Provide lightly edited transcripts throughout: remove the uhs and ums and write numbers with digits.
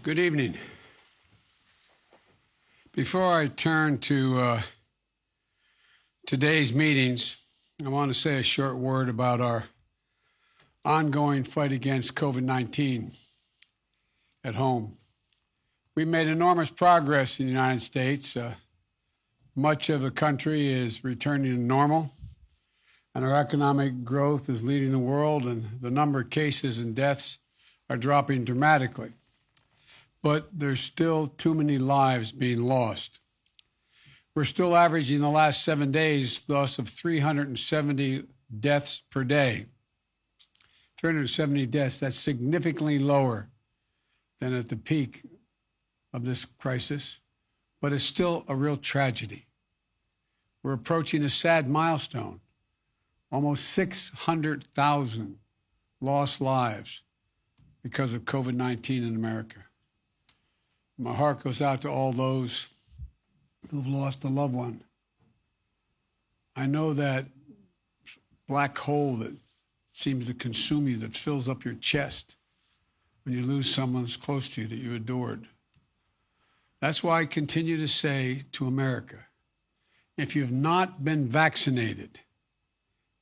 Good evening. Before I turn to today's meetings, I want to say a short word about our ongoing fight against COVID-19 at home. We've made enormous progress in the United States. Much of the country is returning to normal, and our economic growth is leading the world, and the number of cases and deaths are dropping dramatically. But there's still too many lives being lost. We're still averaging the last 7 days loss of 370 deaths per day. 370 deaths, that's significantly lower than at the peak of this crisis, but it's still a real tragedy. We're approaching a sad milestone, almost 600,000 lost lives because of COVID-19 in America. My heart goes out to all those who've lost a loved one. I know that black hole that seems to consume you, that fills up your chest when you lose someone that's close to you that you adored. That's why I continue to say to America, if you have not been vaccinated,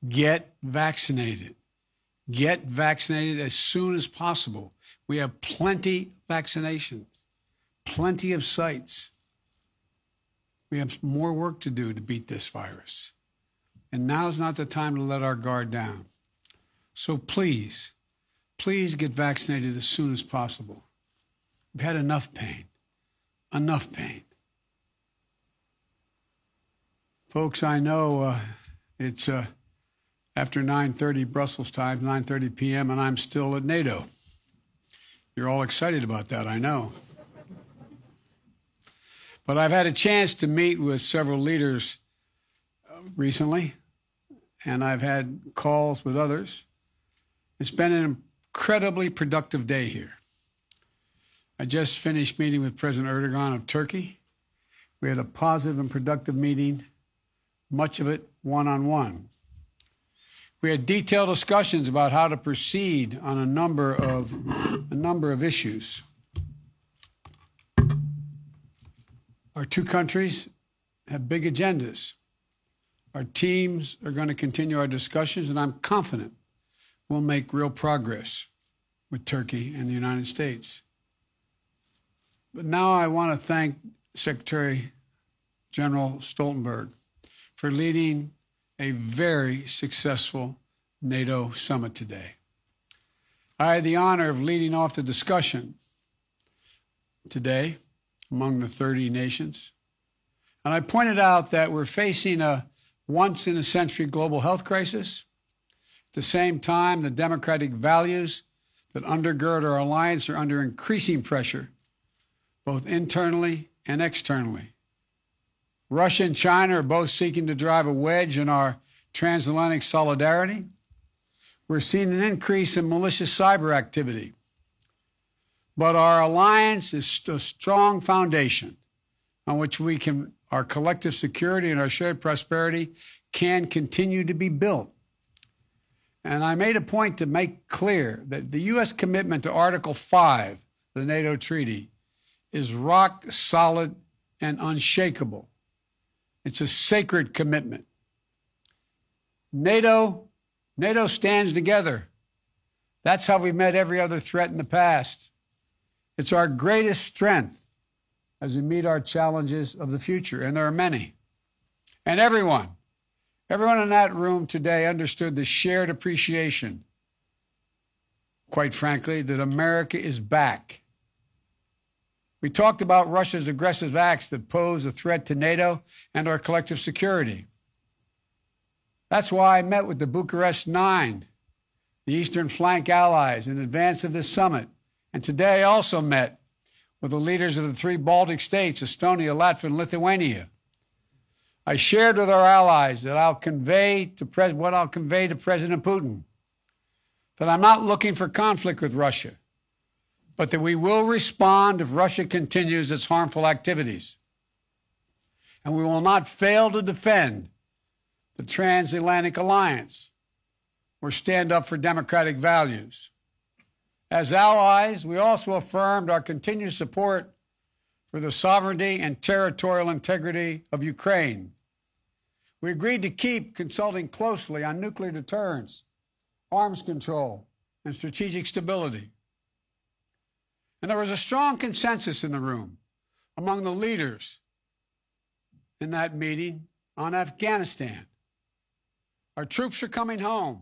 get vaccinated. Get vaccinated as soon as possible. We have plenty vaccinations. Plenty of sites. We have more work to do to beat this virus. And now's not the time to let our guard down. So please get vaccinated as soon as possible. We've had enough pain. Enough pain. Folks, I know it's after 9:30 Brussels time, 9:30 p.m., and I'm still at NATO. You're all excited about that, I know. But I've had a chance to meet with several leaders recently, and I've had calls with others. It's been an incredibly productive day here. I just finished meeting with President Erdogan of Turkey. We had a positive and productive meeting, much of it one-on-one. We had detailed discussions about how to proceed on a number of issues. Our two countries have big agendas. Our teams are going to continue our discussions, and I'm confident we'll make real progress with Turkey and the United States. But now I want to thank Secretary General Stoltenberg for leading a very successful NATO summit today. I had the honor of leading off the discussion today among the 30 nations. And I pointed out that we're facing a once-in-a-century global health crisis. At the same time, the democratic values that undergird our alliance are under increasing pressure, both internally and externally. Russia and China are both seeking to drive a wedge in our transatlantic solidarity. We're seeing an increase in malicious cyber activity. But our alliance is a strong foundation on which our collective security and our shared prosperity can continue to be built. And I made a point to make clear that the U.S. commitment to Article 5 of the NATO Treaty is rock solid and unshakable. It's a sacred commitment. NATO stands together. That's how we've met every other threat in the past. It's our greatest strength as we meet our challenges of the future, and there are many. And everyone in that room today understood the shared appreciation, quite frankly, that America is back. We talked about Russia's aggressive acts that pose a threat to NATO and our collective security. That's why I met with the Bucharest Nine, the Eastern Flank allies, in advance of this summit. And today I also met with the leaders of the three Baltic states, Estonia, Latvia, and Lithuania. I shared with our allies that what I'll convey to President Putin, that I'm not looking for conflict with Russia, but that we will respond if Russia continues its harmful activities. And we will not fail to defend the transatlantic alliance or stand up for democratic values. As allies, we also affirmed our continued support for the sovereignty and territorial integrity of Ukraine. We agreed to keep consulting closely on nuclear deterrence, arms control, and strategic stability. And there was a strong consensus in the room among the leaders in that meeting on Afghanistan. Our troops are coming home,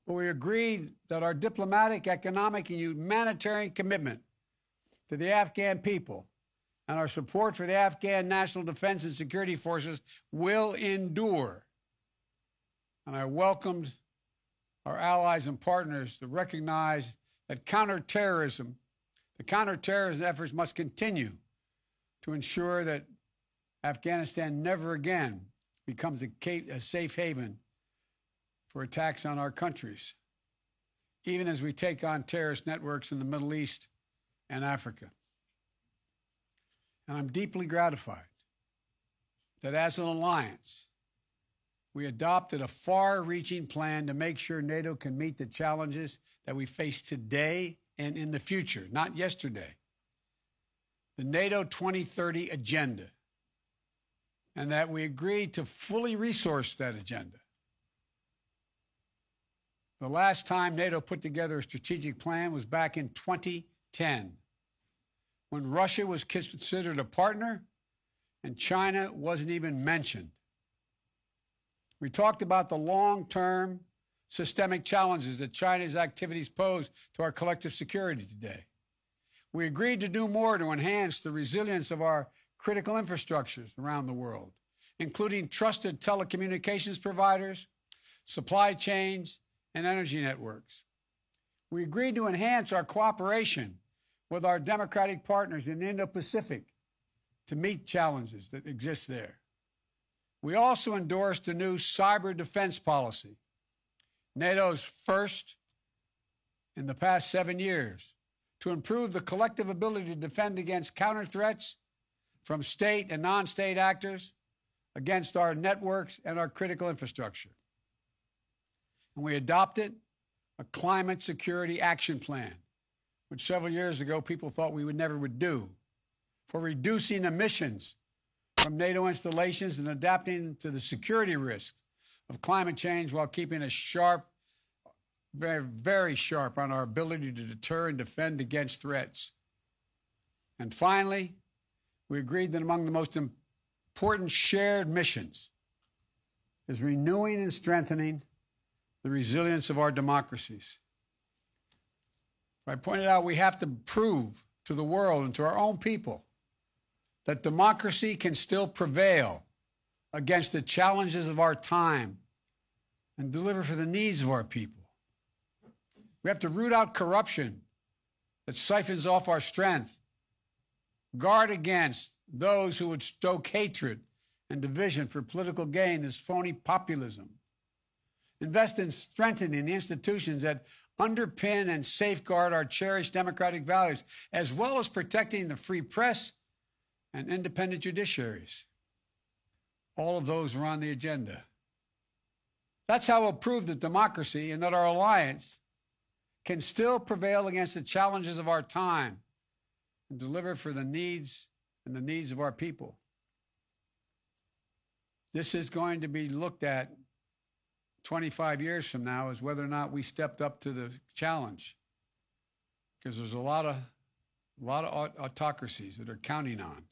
but we agreed that our diplomatic, economic, and humanitarian commitment to the Afghan people and our support for the Afghan National Defense and Security Forces will endure. And I welcomed our allies and partners to recognize that the counterterrorism efforts must continue to ensure that Afghanistan never again becomes a safe haven for attacks on our countries, even as we take on terrorist networks in the Middle East and Africa. And I'm deeply gratified that as an alliance, we adopted a far-reaching plan to make sure NATO can meet the challenges that we face today and in the future, not yesterday. The NATO 2030 agenda, and that we agreed to fully resource that agenda. The last time NATO put together a strategic plan was back in 2010, when Russia was considered a partner and China wasn't even mentioned. We talked about the long-term systemic challenges that China's activities pose to our collective security today. We agreed to do more to enhance the resilience of our critical infrastructures around the world, including trusted telecommunications providers, supply chains, and energy networks. We agreed to enhance our cooperation with our democratic partners in the Indo-Pacific to meet challenges that exist there. We also endorsed a new cyber defense policy, NATO's first in the past 7 years, to improve the collective ability to defend against counter threats from state and non-state actors against our networks and our critical infrastructure. And we adopted a climate security action plan, which several years ago people thought we never would do, for reducing emissions from NATO installations and adapting to the security risks of climate change while keeping us sharp, very, very sharp on our ability to deter and defend against threats. And finally, we agreed that among the most important shared missions is renewing and strengthening the resilience of our democracies. I pointed out we have to prove to the world and to our own people that democracy can still prevail against the challenges of our time and deliver for the needs of our people. We have to root out corruption that siphons off our strength, guard against those who would stoke hatred and division for political gain, this phony populism, invest in strengthening the institutions that underpin and safeguard our cherished democratic values, as well as protecting the free press and independent judiciaries. All of those are on the agenda. That's how we'll prove that democracy and that our alliance can still prevail against the challenges of our time and deliver for the needs of our people. This is going to be looked at 25 years from now as whether or not we stepped up to the challenge, because there's a lot of autocracies that are counting on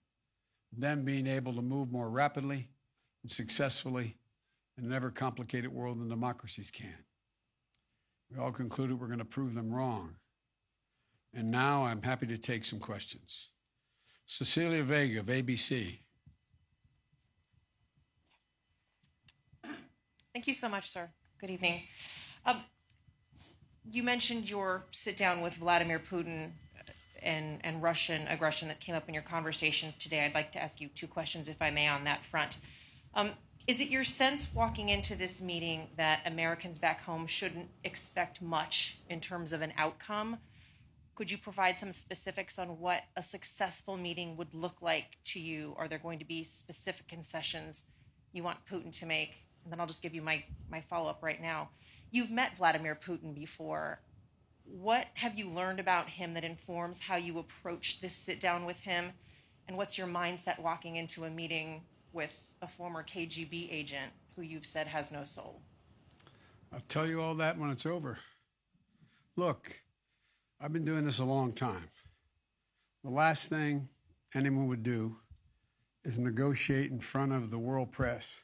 them being able to move more rapidly and successfully in an ever complicated world than democracies can. We all concluded we're going to prove them wrong. And now I'm happy to take some questions. Cecilia Vega of ABC. Thank you so much, sir. Good evening. You mentioned your sit down with Vladimir Putin and Russian aggression that came up in your conversations today. I'd like to ask you two questions, if I may, on that front. Is it your sense walking into this meeting that Americans back home shouldn't expect much in terms of an outcome? Could you provide some specifics on what a successful meeting would look like to you? Are there going to be specific concessions you want Putin to make? And then I'll just give you my follow-up right now. You've met Vladimir Putin before. What have you learned about him that informs how you approach this sit down with him? And what's your mindset walking into a meeting with a former KGB agent who you've said has no soul? I'll tell you all that when it's over. Look, I've been doing this a long time. The last thing anyone would do is negotiate in front of the world press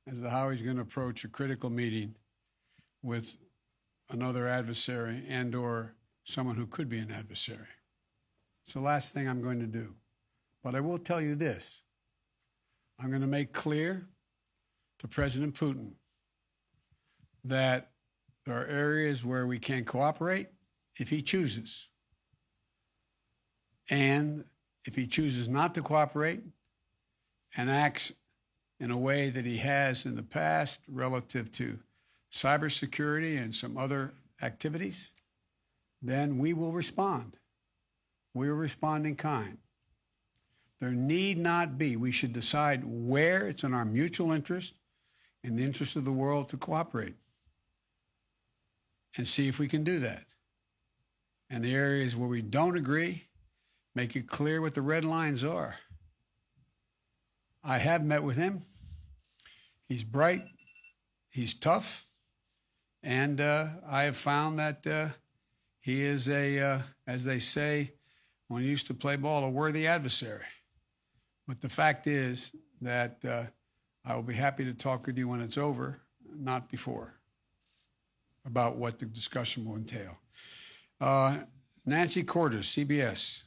as to how he's going to approach a critical meeting with another adversary and or someone who could be an adversary. It's the last thing I'm going to do. But I will tell you this. I'm going to make clear to President Putin that there are areas where we can cooperate if he chooses. And if he chooses not to cooperate and acts in a way that he has in the past relative to cybersecurity and some other activities, then we will respond. We will respond in kind. There need not be. We should decide where it's in our mutual interest, in the interest of the world, to cooperate and see if we can do that. And the areas where we don't agree, make it clear what the red lines are. I have met with him. He's bright. He's tough. And I have found that he is as they say when you used to play ball, a worthy adversary. But the fact is that I will be happy to talk with you when it's over, not before, about what the discussion will entail. Nancy Cordes, CBS.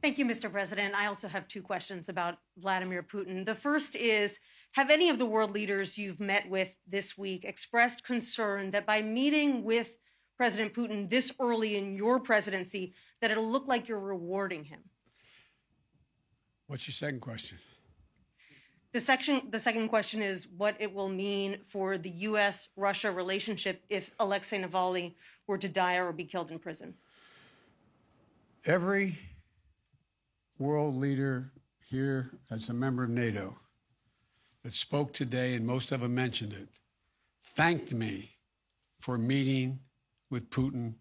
Thank you, Mr. President. I also have two questions about Vladimir Putin. The first is, have any of the world leaders you've met with this week expressed concern that by meeting with President Putin this early in your presidency, that it'll look like you're rewarding him? What's your second question? The second question is what it will mean for the U.S.-Russia relationship if Alexei Navalny were to die or be killed in prison. Every world leader here as a member of NATO that spoke today, and most of them mentioned it, thanked me for meeting with Putin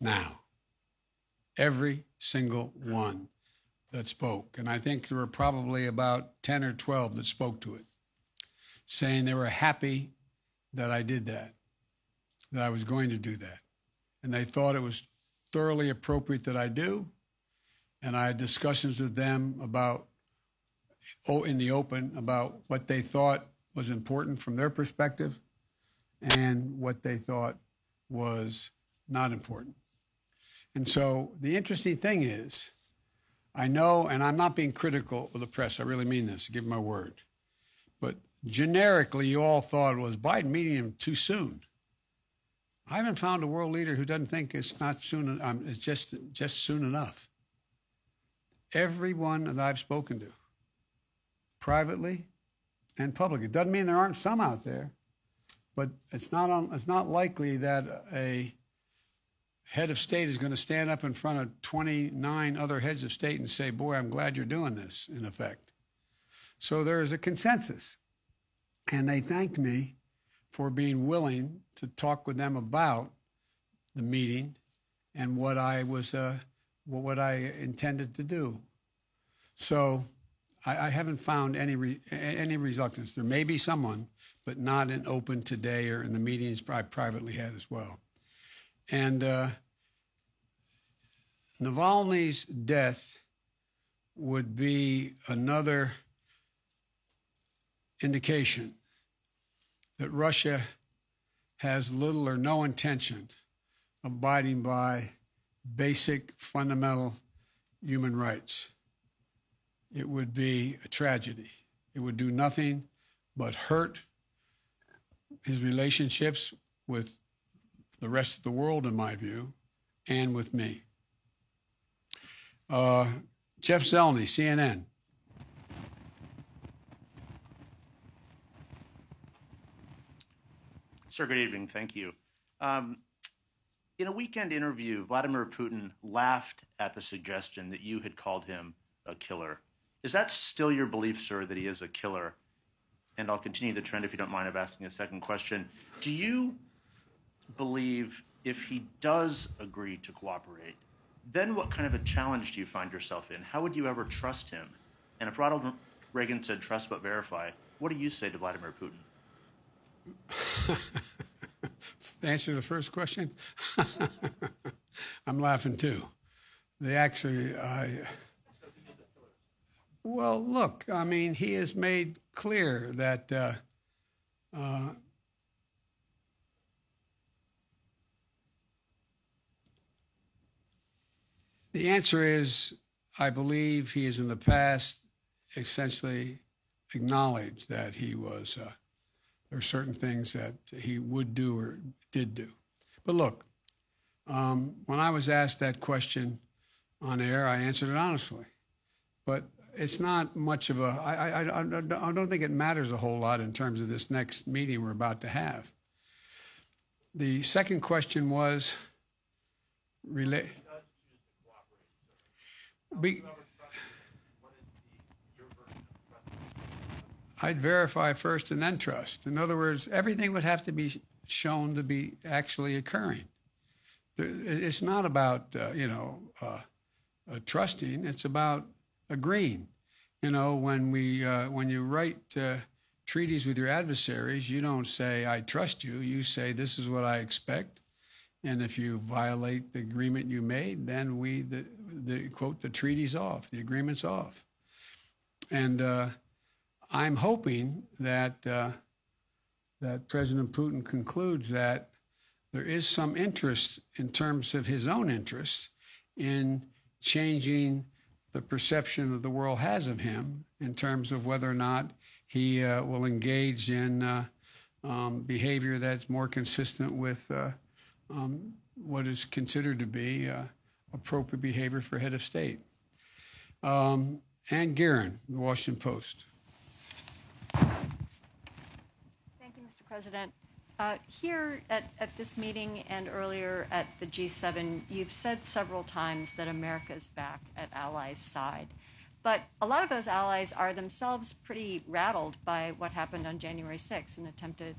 now. Every single one that spoke. And I think there were probably about 10 or 12 that spoke to it, saying they were happy that I did that I was going to do that. And they thought it was thoroughly appropriate that I do. And I had discussions with them about, in the open, about what they thought was important from their perspective and what they thought was not important. And so the interesting thing is, I know, and I'm not being critical of the press, I really mean this, give my word, but generically you all thought it was Biden meeting him too soon. I haven't found a world leader who doesn't think it's not soon, it's just soon enough. Everyone that I've spoken to, privately and publicly, doesn't mean there aren't some out there, but it's not likely that a head of state is going to stand up in front of 29 other heads of state and say, boy, I'm glad you're doing this, in effect. So there is a consensus. And they thanked me for being willing to talk with them about the meeting and what I intended to do. So I haven't found any reluctance. There may be someone, but not in open today or in the meetings I privately had as well. And Navalny's death would be another indication that Russia has little or no intention of abiding by basic fundamental human rights. It would be a tragedy. It would do nothing but hurt his relationships with the rest of the world, in my view, and with me. Jeff Zeleny, CNN. Sir, good evening. Thank you. In a weekend interview, Vladimir Putin laughed at the suggestion that you had called him a killer. Is that still your belief, sir, that he is a killer? and I'll continue the trend if you don't mind of asking a second question. Do you believe if he does agree to cooperate, then what kind of a challenge do you find yourself in? How would you ever trust him? And if Ronald Reagan said trust but verify, what do you say to Vladimir Putin? To answer the first question, I'm laughing too. They actually, well, look, I mean, he has made clear that the answer is, I believe he has in the past essentially acknowledged that he was, there are certain things that he would do or did do. But look, when I was asked that question on air, I answered it honestly. But it's not much of a, I don't think it matters a whole lot in terms of this next meeting we're about to have. The second question was I'd verify first and then trust. In other words, everything would have to be shown to be actually occurring. It's not about, trusting. It's about agreeing. When you write treaties with your adversaries, you don't say, I trust you. You say, this is what I expect. And if you violate the agreement you made, then the treaty's off, the agreement's off. And I'm hoping that President Putin concludes that there is some interest in terms of his own interest in changing the perception that the world has of him in terms of whether or not he will engage in behavior that's more consistent with what is considered to be appropriate behavior for head of state. Ann Guerin, The Washington Post. Thank you, Mr. President. Here at this meeting and earlier at the G7, you've said several times that America is back at allies' side. But a lot of those allies are themselves pretty rattled by what happened on January 6th, an attempted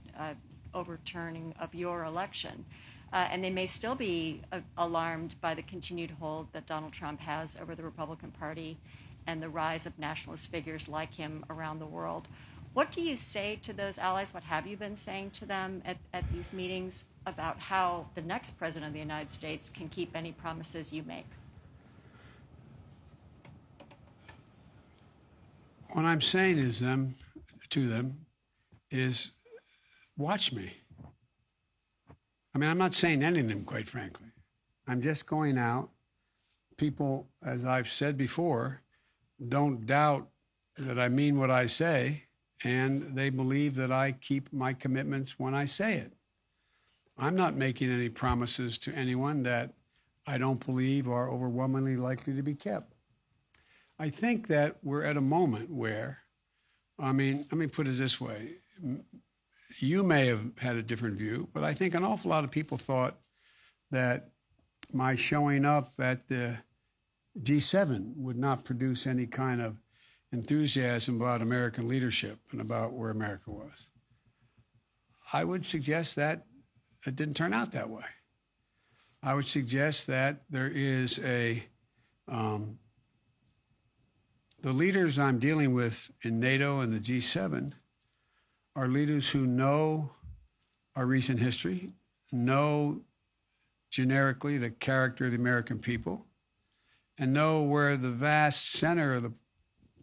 overturning of your election. And they may still be alarmed by the continued hold that Donald Trump has over the Republican Party and the rise of nationalist figures like him around the world. What do you say to those allies? What have you been saying to them at these meetings about how the next president of the United States can keep any promises you make? What I'm saying to them is watch me. I mean, I'm not saying anything, quite frankly. I'm just going out. People, as I've said before, don't doubt that I mean what I say, and they believe that I keep my commitments when I say it. I'm not making any promises to anyone that I don't believe are overwhelmingly likely to be kept. I think that we're at a moment where, let me put it this way. You may have had a different view, but I think an awful lot of people thought that my showing up at the G7 would not produce any kind of enthusiasm about American leadership and about where America was. I would suggest that it didn't turn out that way. I would suggest that there is the leaders I'm dealing with in NATO and the G7 are leaders who know our recent history, know generically the character of the American people, and know where the vast center of the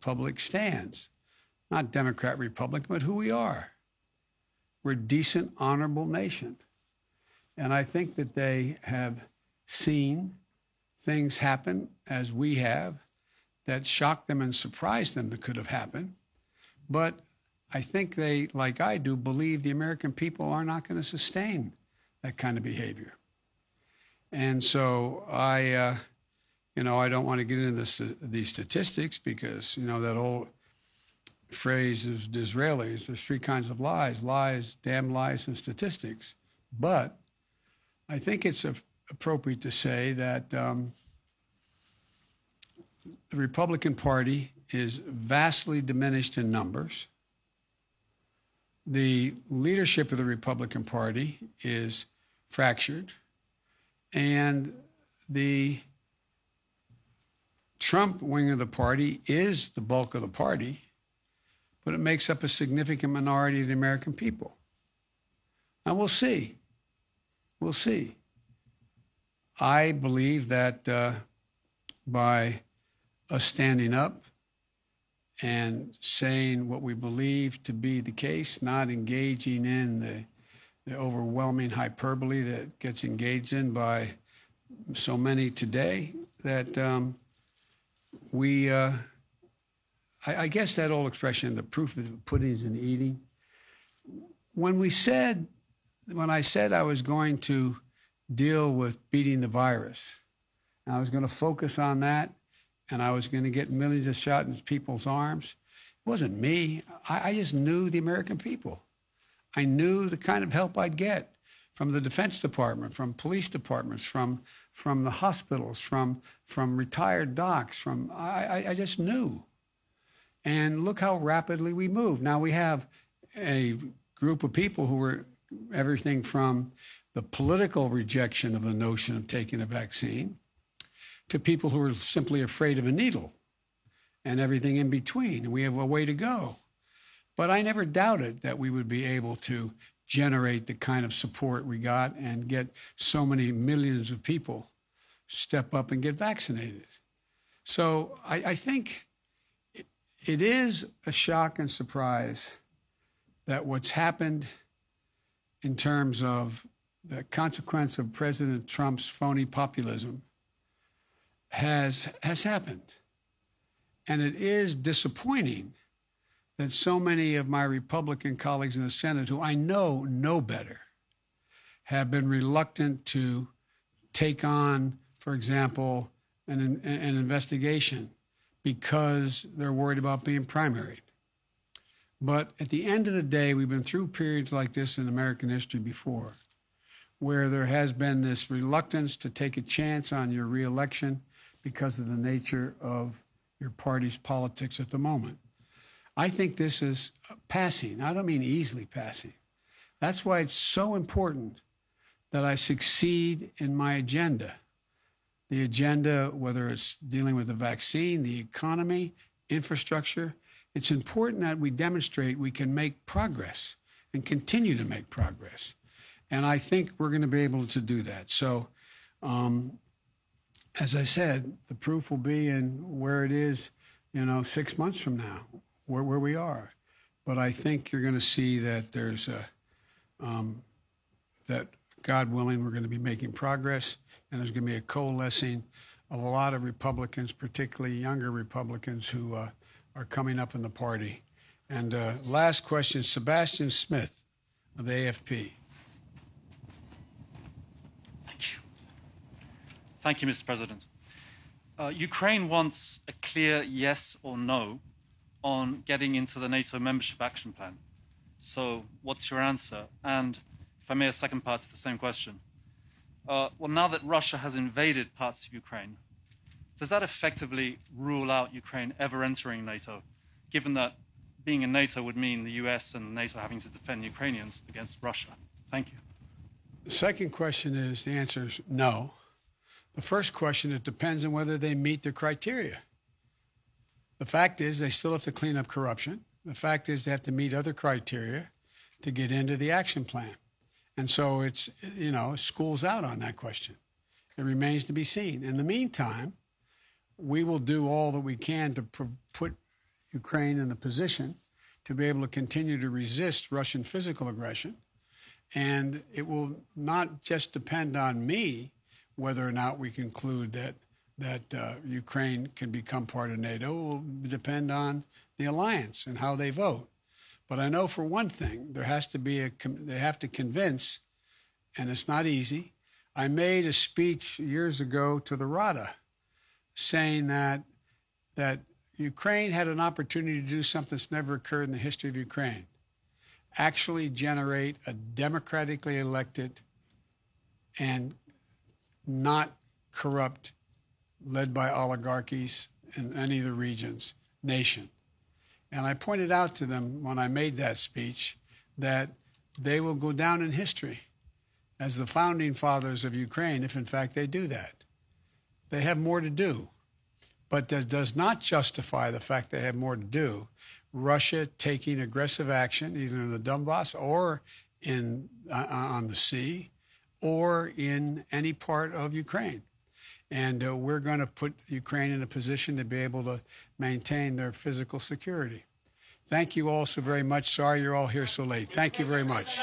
public stands. Not Democrat, Republican, but who we are. We're a decent, honorable nation. And I think that they have seen things happen as we have that shocked them and surprised them that could have happened. But I think they, like I do, believe the American people are not going to sustain that kind of behavior. And so I don't want to get into these statistics because, that old phrase is Disraeli's, there's three kinds of lies, damn lies, and statistics. But I think it's appropriate to say that the Republican Party is vastly diminished in numbers. the leadership of the Republican Party is fractured, and the Trump wing of the party is the bulk of the party, but it makes up a significant minority of the American people. And we'll see. We'll see. I believe that by us standing up and saying what we believe to be the case, not engaging in the overwhelming hyperbole that gets engaged in by so many today, that I guess that old expression, the proof of the pudding is in the eating. When I said I was going to deal with beating the virus, and I was going to focus on that, and I was going to get millions of shots in people's arms, it wasn't me. I just knew the American people. I knew the kind of help I'd get from the Defense Department, from police departments, from the hospitals, from retired docs. I just knew. And look how rapidly we moved. Now we have a group of people who were everything from the political rejection of the notion of taking a vaccine to people who are simply afraid of a needle and everything in between. And we have a way to go. But I never doubted that we would be able to generate the kind of support we got and get so many millions of people step up and get vaccinated. So I think it is a shock and surprise that what's happened in terms of the consequence of President Trump's phony populism has happened. And it is disappointing that so many of my Republican colleagues in the Senate, who I know better, have been reluctant to take on, for example, an investigation because they're worried about being primaried. But at the end of the day, we've been through periods like this in American history before, where there has been this reluctance to take a chance on your reelection because of the nature of your party's politics at the moment. I think this is passing. I don't mean easily passing. That's why it's so important that I succeed in my agenda. The agenda, whether it's dealing with the vaccine, the economy, infrastructure, it's important that we demonstrate we can make progress and continue to make progress. And I think we're going to be able to do that. So, as I said, the proof will be in where it is, 6 months from now, where we are. But I think you're going to see that there's that God willing, we're going to be making progress, and there's going to be a coalescing of a lot of Republicans, particularly younger Republicans who are coming up in the party. And last question, Sebastian Smith of the AFP. Thank you, Mr. President. Ukraine wants a clear yes or no on getting into the NATO membership action plan. So what's your answer? And if I may, a second part to the same question. Well, now that Russia has invaded parts of Ukraine, does that effectively rule out Ukraine ever entering NATO, given that being in NATO would mean the US and NATO having to defend Ukrainians against Russia? Thank you. The second question is, the answer is no. The first question, it depends on whether they meet the criteria. The fact is they still have to clean up corruption. The fact is they have to meet other criteria to get into the action plan. And so it's, school's out on that question. It remains to be seen. In the meantime, we will do all that we can to put Ukraine in the position to be able to continue to resist Russian physical aggression. And it will not just depend on me whether or not we conclude that Ukraine can become part of NATO. It will depend on the alliance and how they vote. But I know for one thing, they have to convince, and it's not easy. I made a speech years ago to the Rada saying that Ukraine had an opportunity to do something that's never occurred in the history of Ukraine. Actually generate a democratically elected and not corrupt, led by oligarchies in any of the regions, nation. And I pointed out to them when I made that speech that they will go down in history as the founding fathers of Ukraine if, in fact, they do that. They have more to do, but that does not justify the fact they have more to do. Russia taking aggressive action either in the Donbass or on the sea or in any part of Ukraine. And we're going to put Ukraine in a position to be able to maintain their physical security. Thank you all so very much. Sorry you're all here so late. Thank you very much.